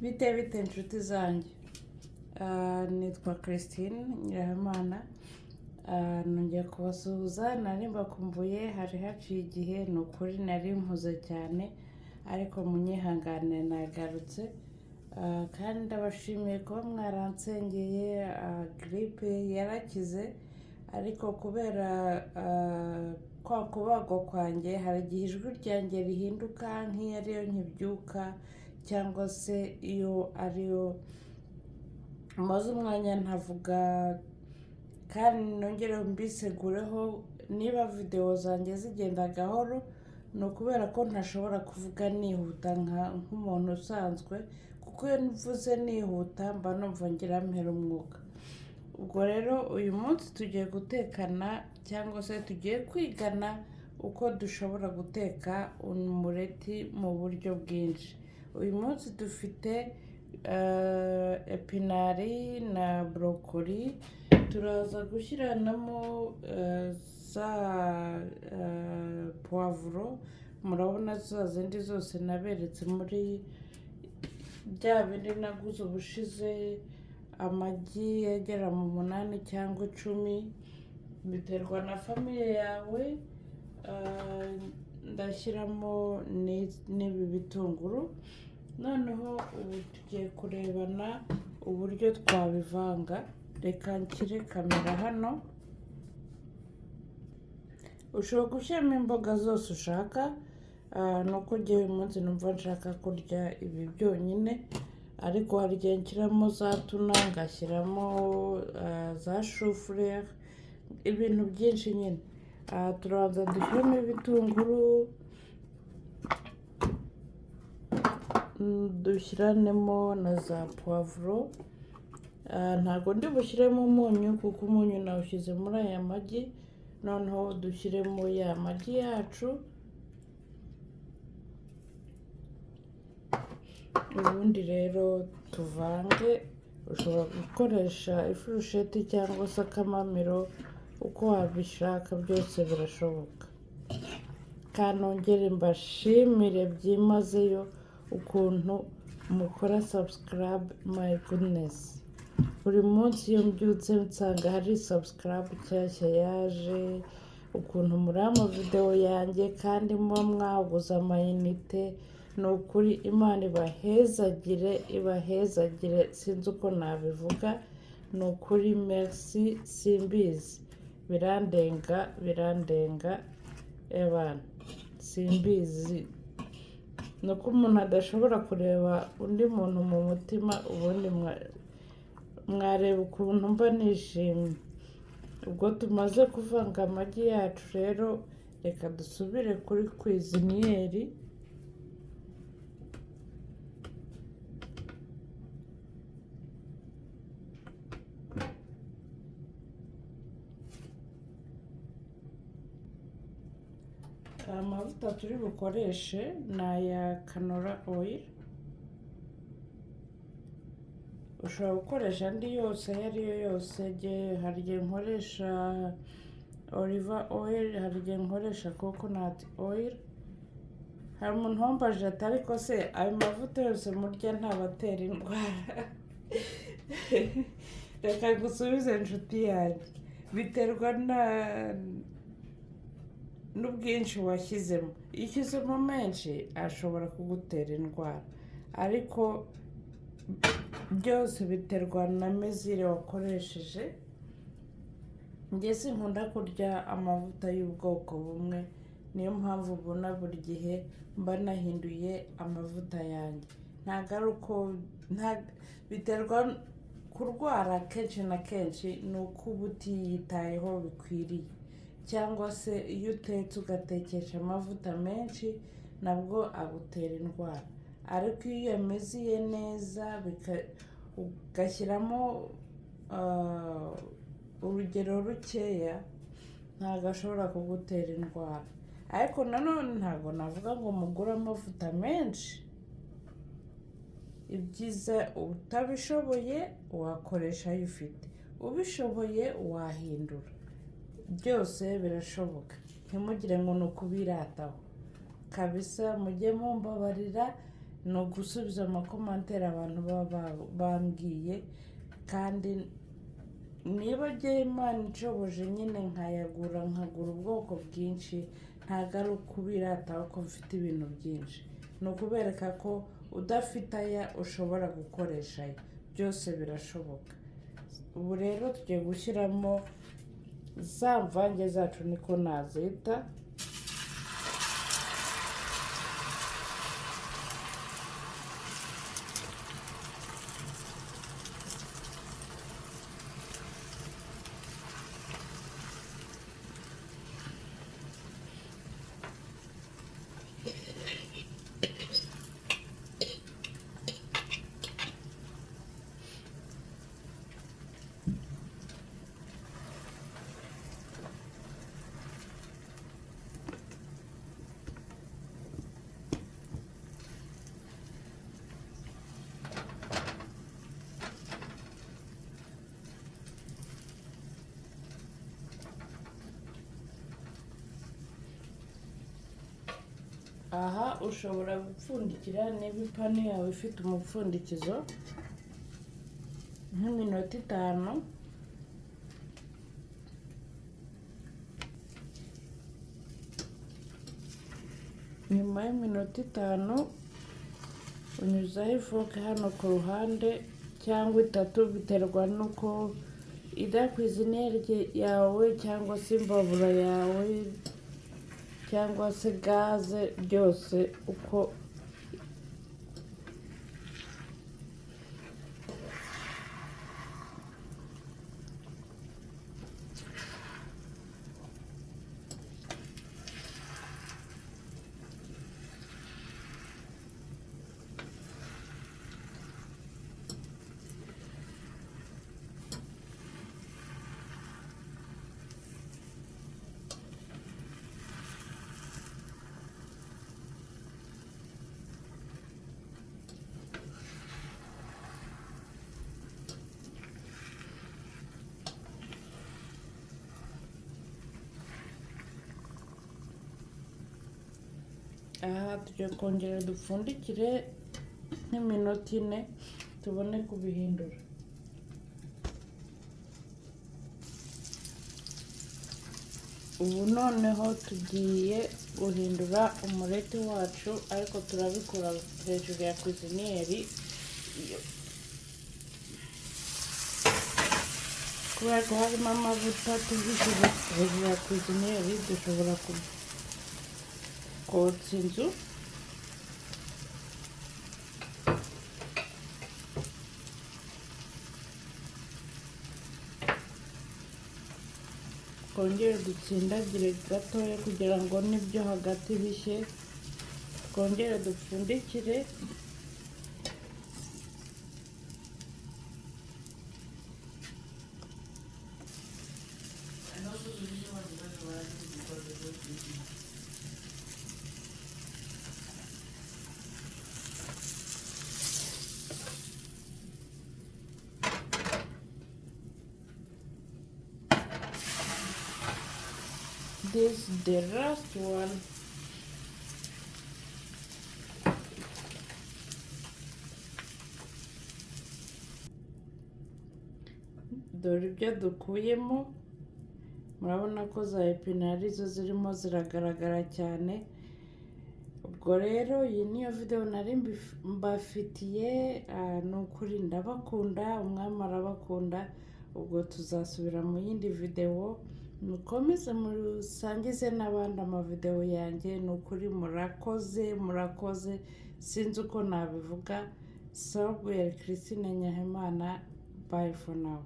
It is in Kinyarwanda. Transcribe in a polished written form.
Bite inshuti zanjye. Nitwa Christine Nyirahamana. Nongeye kubasuhuza, nari mbakumbuye, hari haciye igihe, ni ukuri nari mpuze cyane, ariko munyihangane nagarutse. Kandi ndabashimiye kuba mwaransengeye. Gripe yarakize, ariko kubera kwa kubagwa kwanjye hari igihe ijwi ryanjye rihinduka nk'iyo ariyo nkibyuka, cyangwa se iyo ariyo maze umwanya ntavuga. Kandi nongere mbisegureho, niba videwo zanjye zigenda gahoro ni ukubera ko ntashobora kuvuga nihuta nk'umuntu usanzwe, kuko iyo mvuze nihuta mba numva ngira mpera umwuka. Ubwo rero uyu munsi tugiye gutekana, cyangwa se tugiye kwigana uko dushobora guteka umureti mu buryo bwinshi. Uyu munsi dufite epinari na borokori, turaza gushyiranamo za puwavuro. Murabona za zindi zose naberetse muri bya bindi naguze ubushize, amagi agera mu 8 cyangwa 10, biterwa na famiye yawe. Ndashyiramo n'ibi bitunguru. Noneho ubu tugiye kurebana uburyo twabivanga. Reka nshyire kamera hano. Ushobora gushyiramo imboga zose ushaka, nuko njye uyu munsi numva nshaka kurya ibi byonyine, ariko hari igihe nshyiramo za tuna, ngashyiramo za shufurere, ibintu byinshi nyine. Turabanza dushyiramo ibitunguru, dushyiranemo na za puwavuro. Ntabwo ndi bushyiremo umunyu, kuko umunyu nawushyize muri aya magi. Noneho dushyiremo ya magi yacu, ubundi rero tuvange. Ushobora gukoresha ifurusheti cyangwa se akamamiro, uko wabishaka byose birashoboka. Kanongere mbashimire byimazeyo ukuntu mukora subscribe. My goodness, buri munsi iyo mbyutse nsanga hari subscribe nshyashya yaje, ukuntu muri amavidewo yanjye kandi muba mwaguze amayinite. Ni ukuri Imana ibahezagire, sinzi uko nabivuga. Ni ukuri merci, simbizi, birandenga ebana, simbizi. ni uko umuntu adashobora kureba undi muntu mu mutima, ubundi mwareba ukuntu mba nishimye. Ubwo tumaze kuvanga amagi yacu rero, reka dusubire kuri kwiziniyeri. Amavuta turi bukoreshe ni aya kanora oyiri. Ushobora gukoresha andi yose ayo ari yo yose. Hari igihe nkoresha oliva oyiri, hari igihe nkoresha kokonati oyiri. Hari umuntu wambaje ati ariko se ayo mavuta yose murya ntabatera indwara? Reka gusubize inshuti yanjye, biterwa n'ubwinshi washyizemo. Iyo ushyizemo menshi ashobora kugutera indwara, ariko byose biterwa na mezire wakoresheje. Njye sinkunda kurya amavuta y'ubwoko bumwe, niyo mpamvu ubona buri gihe mba nahinduye amavuta yanjye. Ntabwo ari uko biterwa kurwara kenshi na kenshi, ni uko uba utiyitayeho bikwiriye, cyangwa se iyo utetse ugatekesha amavuta menshi nabwo agutera indwara. Ariko iyo yameziye neza ugashyiramo urugero rukeya, ntabwo ashobora kugutera indwara. Ariko nanone ntabwo navuga ngo mugure amavuta menshi. Ibyiza utabishoboye wakoresha ayo ufite, ubishoboye wahindura. Byose birashoboka, ntimugire ngo ni ukubirataho kabisa. Mujye mumbabarira, ni ugusubiza amakomantere abantu baba bambwiye, kandi niba agiye Imana inshoboje nyine nkagura ubwoko bwinshi, ntabwo ari ukubirata ko mfite ibintu byinshi, ni ukubereka ko udafite aya ushobora gukoresha aya, byose birashoboka. Ubu rero tugiye gushyiramo za mvange zacu, niko nazita. Aha ushobora gupfundikira niba ipanu yawe ifite umupfundikizo nk'iminota 5. Nyuma y'iminota 5 unyuzaho ifoke hano ku ruhande cyangwa 3, biterwa nuko idakwizineri yawe cyangwa se imbabura yawe cyangwa se gaze, byose uko aha tugiye kongera dupfundikire nk'iminota 4 tubone kubihindura. Ubu noneho tugiye guhindura umureti wacu, ariko turabikora hejuru ya kwiziniyeri, kubera ko harimo amavuta. Tubishyize hejuru ya kwiziniyeri dushobora kotsa inzu. Twongere dutsindagire gatoya kugira ngo n'ibyo hagati bishye. Twongere dupfundikire. This is the last one. Dore ibyo dukuyemo, murabona ko za epinari zo zirimo ziragaragara cyane. Ubwo rero iyi niyo video nari mbafitiye. Ni ukuri ndabakunda, umwami arabakunda. Ubwo tuzasubira mu yindi video, mukomeze musangize n'abandi amavideo yanjye. Ni ukuri murakoze, sinzi uko nabivuga. Christine Nyahimana, bye for now.